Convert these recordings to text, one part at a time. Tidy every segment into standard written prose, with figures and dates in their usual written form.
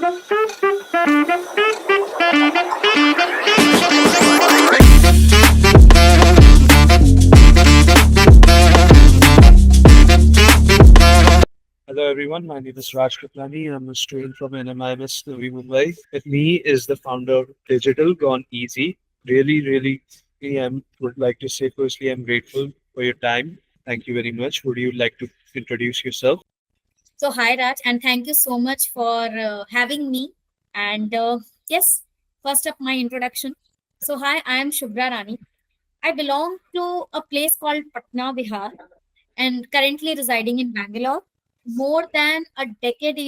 Hello everyone, my name is Raj Kaplani. I'm a student from NMIMS Navi Mumbai. With me is the founder of Digital Gone Easy. Really, I would like to say firstly, I'm grateful for your time. Thank you very much. Would you like to introduce yourself? So, hi Raj, and thank you so much for having me. And yes, first up, my introduction. So, hi, I am Shubhra Rani. I belong to a place called Patna, Bihar, and currently residing in Bangalore. More than a decade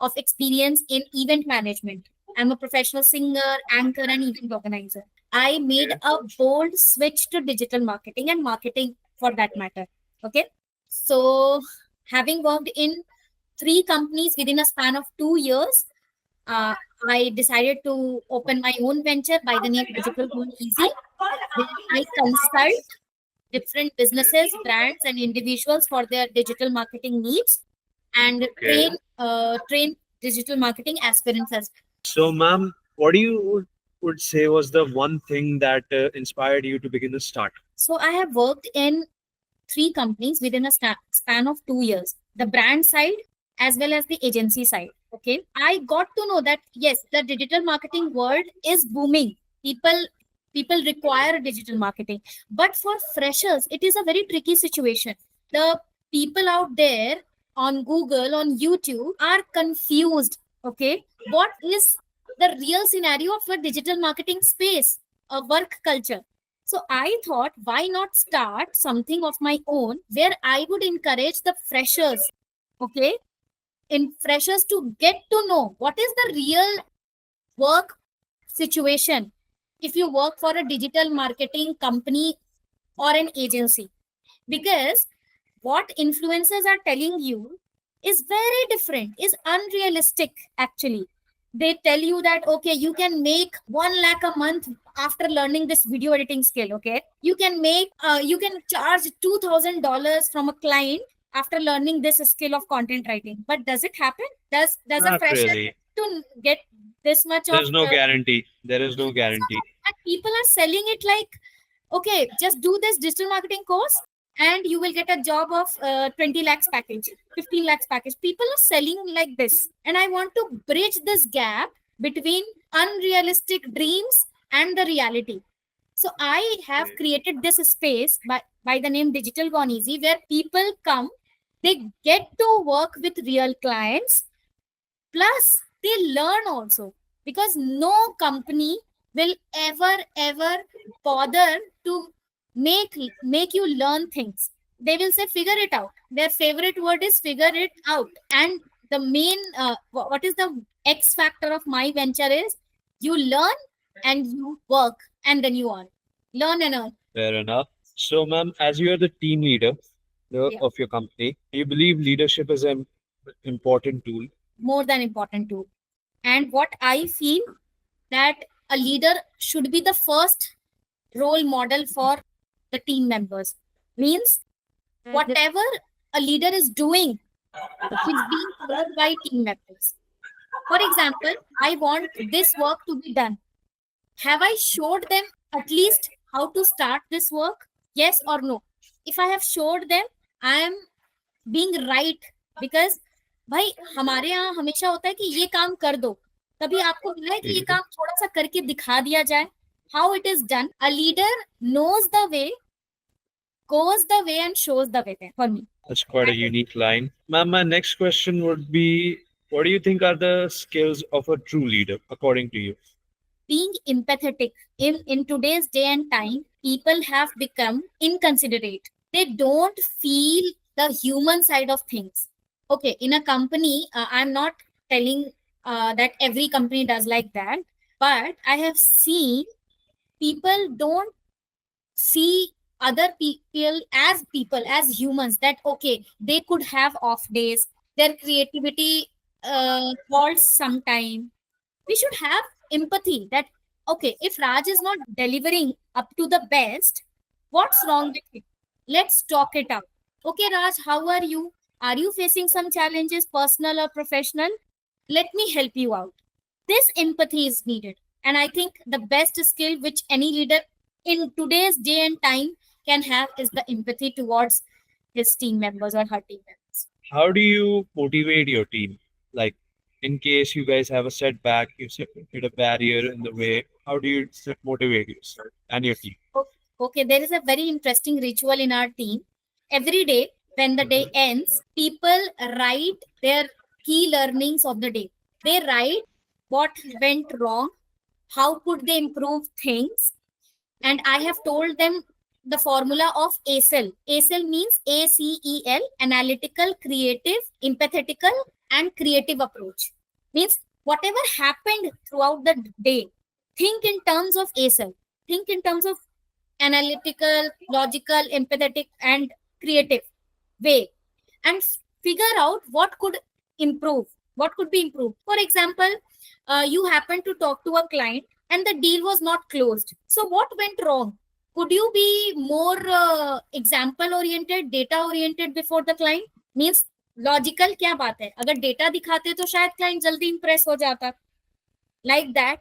of experience in event management. I'm a professional singer, anchor, and event organizer. I made Okay. a bold switch to digital marketing and marketing for that matter. Okay. So, having worked in three companies within a span of 2 years, uh, I decided to open my own venture by the name Digital Gone Easy, where I consult different businesses, brands, and individuals for their digital marketing needs and Okay. train digital marketing aspirants as well. So, ma'am, what do you would say was the one thing that inspired you to begin the start? So I have worked in three companies within a span of 2 years, the brand side as well as the agency side. Okay. I got to know that yes, the digital marketing world is booming. People require digital marketing. But for freshers, it is a very tricky situation. The people out there on Google, on YouTube are confused. Okay. What is the real scenario of a digital marketing space, a work culture? So I thought, why not start something of my own where I would encourage the freshers, okay, in freshers to get to know what is the real work situation if you work for a digital marketing company or an agency. Because what influencers are telling you is very different, is unrealistic actually. They tell you that okay, you can make 1 lakh a month after learning this video editing skill. Okay, you can charge $2,000 from a client after learning this skill of content writing. But does it happen? Does a Not fresher really. to get this much of There's no guarantee. There is no guarantee. and people are selling it like, okay, just do this digital marketing course and you will get a job of 20 lakhs package, 15 lakhs package. People are selling like this. And I want to bridge this gap between unrealistic dreams and the reality. So I have created this space by the name Digital Gone Easy, where people come, they get to work with real clients, plus they learn also, because no company will ever bother to make you learn things. They will say figure it out. Their favorite word is figure it out. And the main what is the X factor of my venture is you learn and you work and then you earn. Learn and earn. Fair enough. So, ma'am, as you are the team leader Yeah. of your company, you believe leadership is an important tool. More than important too. And what I feel, that a leader should be the first role model for the team members. Means whatever a leader is doing is being followed by team members. For example, I want this work to be done. Have I showed them at least how to start this work? Yes or no? If I have showed them, I am being right. Because भाई हमारे यहाँ हमेशा होता है कि ये काम कर दो, कभी आपको मिला है कि ये काम थोड़ा सा करके दिखा दिया जाए? How it is done? A leader knows the way, goes the way, and shows the way there for me. That's quite a unique line. Ma'am, my next question would be, what do you think are the skills of a true leader, according to you? Being empathetic. In today's day and time, people have become inconsiderate. They don't feel the human side of things. Okay, in a company, I'm not telling that every company does like that, but I have seen people don't see other people as humans, that okay, they could have off days, their creativity falls sometime. We should have empathy that okay, if Raj is not delivering up to the best, what's wrong with him? Let's talk it out. Okay, Raj, how are you? Are you facing some challenges, personal or professional? let me help you out. This empathy is needed. And I think the best skill which any leader in today's day and time can have is the empathy towards his team members or her team members. How do you motivate your team? Like, in case you guys have a setback, hit a barrier in the way, how do you motivate yourself and your team? Okay, there is a very interesting ritual in our team. Every day, when the day ends, people write their key learnings of the day. They write what went wrong, how could they improve things, and I have told them the formula of ACEL. ACEL means ACEL, analytical, creative, empathetical, and creative approach. Means whatever happened throughout the day, think in terms of ACEL. Think in terms of analytical, logical, empathetic, and creative way, and figure out what could improve, what could be improved. For example, you happen to talk to a client and the deal was not closed. So what went wrong? Could you be more example oriented, data oriented before the client? Means logical क्या बात है, अगर data दिखाते तो शायद client जल्दी Impress हो जाता, लाइक दैट.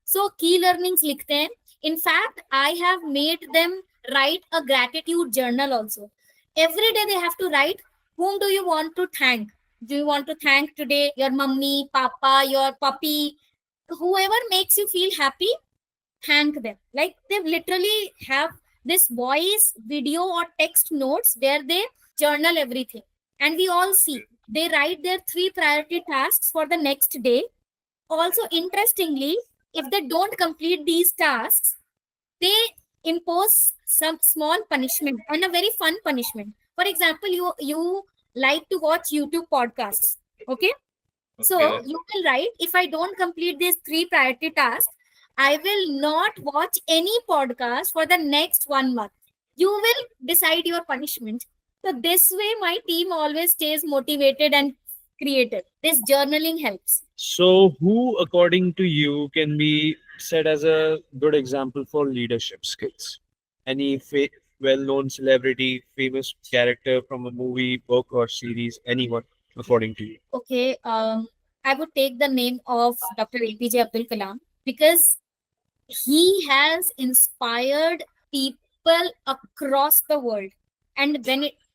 सो की लर्निंग्स लिखते हैं. In fact, I have made them write a gratitude journal also. Every day they have to write, whom do you want to thank? Do you want to thank today your mummy, papa, your puppy? Whoever makes you feel happy, thank them. Like they literally have this voice, video, or text notes where they journal everything. And we all see. They write their 3 priority tasks for the next day. Also, interestingly, if they don't complete these tasks, they impose some small punishment and a very fun punishment. For example, you like to watch YouTube podcasts. Okay. So you will write, if I don't complete these 3 priority tasks, I will not watch any podcast for the next 1 month. You will decide your punishment. So this way my team always stays motivated and creative. This journaling helps. So, who, according to you, can be set as a good example for leadership skills? Any well-known celebrity, famous character from a movie, book, or series? Anyone, according to you? Okay, I would take the name of Dr. APJ Abdul Kalam because he has inspired people across the world. And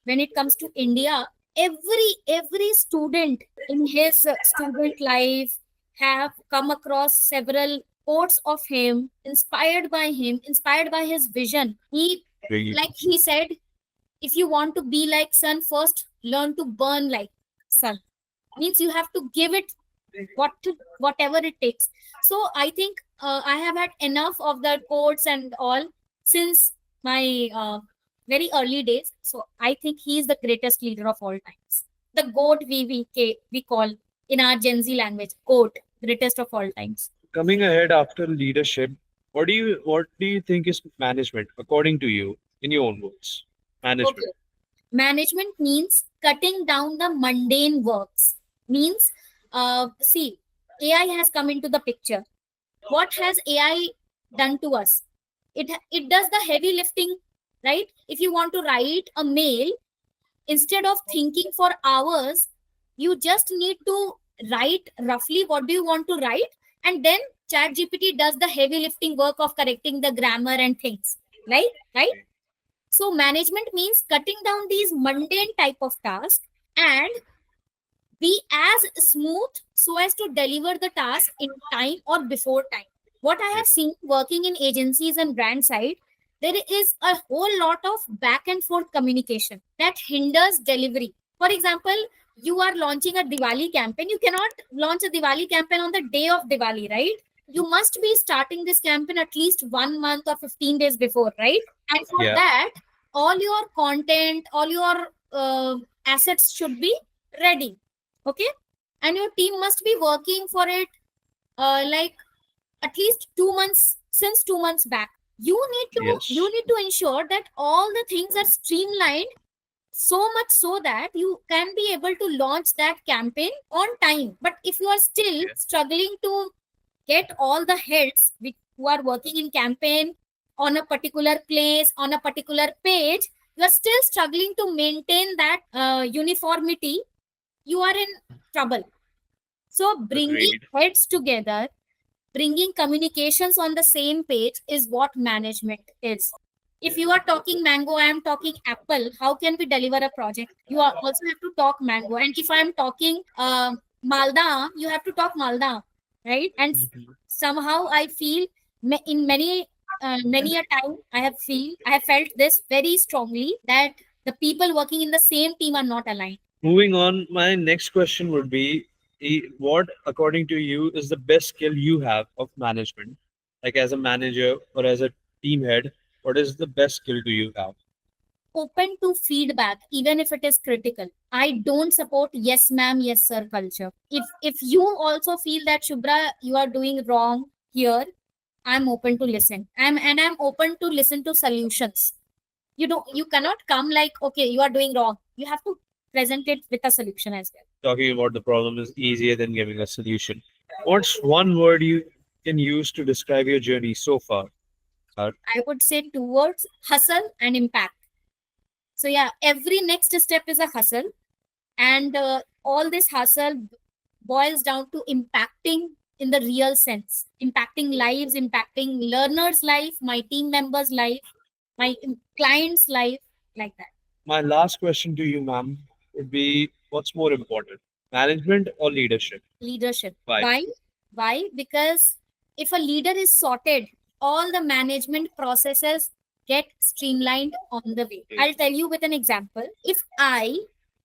when it comes to India, every student in his student life have come across several quotes of him, inspired by him, inspired by his vision. He, like he said, if you want to be like sun, first learn to burn like sun. Means you have to give it whatever it takes. So I think I have had enough of the quotes and all since my very early days. So I think he is the greatest leader of all times. The GOAT, we call in our Gen Z language, GOAT, greatest of all times. Coming ahead after leadership, what do you think is management, according to you, in your own words? Management. Okay. Management means cutting down the mundane works. Means, see, AI has come into the picture. What has AI done to us? It does the heavy lifting, right? If you want to write a mail, instead of thinking for hours, you just need to write roughly what do you want to write, and then ChatGPT does the heavy lifting work of correcting the grammar and things, right? So management means cutting down these mundane type of tasks and be as smooth so as to deliver the task in time or before time. What I have seen working in agencies and brand side, there is a whole lot of back and forth communication that hinders delivery. For example, you are launching a Diwali campaign. You cannot launch a Diwali campaign on the day of Diwali, right? You must be starting this campaign at least 1 month or 15 days before, right? And for that, all your content, all your assets should be ready. Okay. And your team must be working for it like at least 2 months, since 2 months back. You need to ensure that all the things are streamlined so much so that you can be able to launch that campaign on time. But if you are still struggling to get all the heads who are working in campaign on a particular place, on a particular page, you are still struggling to maintain that uniformity, you are in trouble. So bringing Agreed. heads together, bringing communications on the same page is what management is. If you are talking mango, I am talking apple, how can we deliver a project? You are also have to talk mango. And if I am talking Malda, you have to talk Malda, right? And Mhm. somehow I feel in many a time I have felt this very strongly, that the people working in the same team are not aligned. Moving on, my next question would be what, according to you, is the best skill you have of management? Like as a manager or as a team head, what is the best skill do you have? Open to feedback, even if it is critical. I don't support yes ma'am, yes sir culture. If you also feel that Shubhra, you are doing wrong here, I'm open to listen. I'm open to listen to solutions. You cannot come like, okay, you are doing wrong. You have to present it with a solution as well. Talking about the problem is easier than giving a solution. What's one word you can use to describe your journey so far? I would say two words: hustle and impact. So yeah, every next step is a hustle, and all this hustle boils down to impacting in the real sense, impacting lives, impacting learners' life, my team members' life, my clients' life, like that. My last question to you, ma'am, would be what's more important, management or leadership? Leadership. Why? Why? Because if a leader is sorted, all the management processes get streamlined on the way. I'll tell you with an example. If I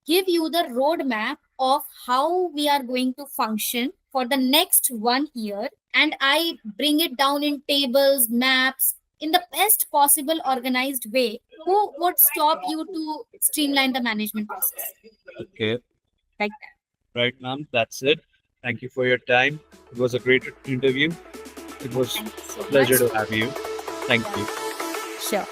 give you the roadmap of how we are going to function for the next 1 year, and I bring it down in tables, maps, in the best possible organized way, who would stop you to streamline the management process? Okay, Like right, ma'am. That's it. Thank you for your time. It was a great interview. It was that. Thank you a so pleasure much. to have you. Thank you. Sure.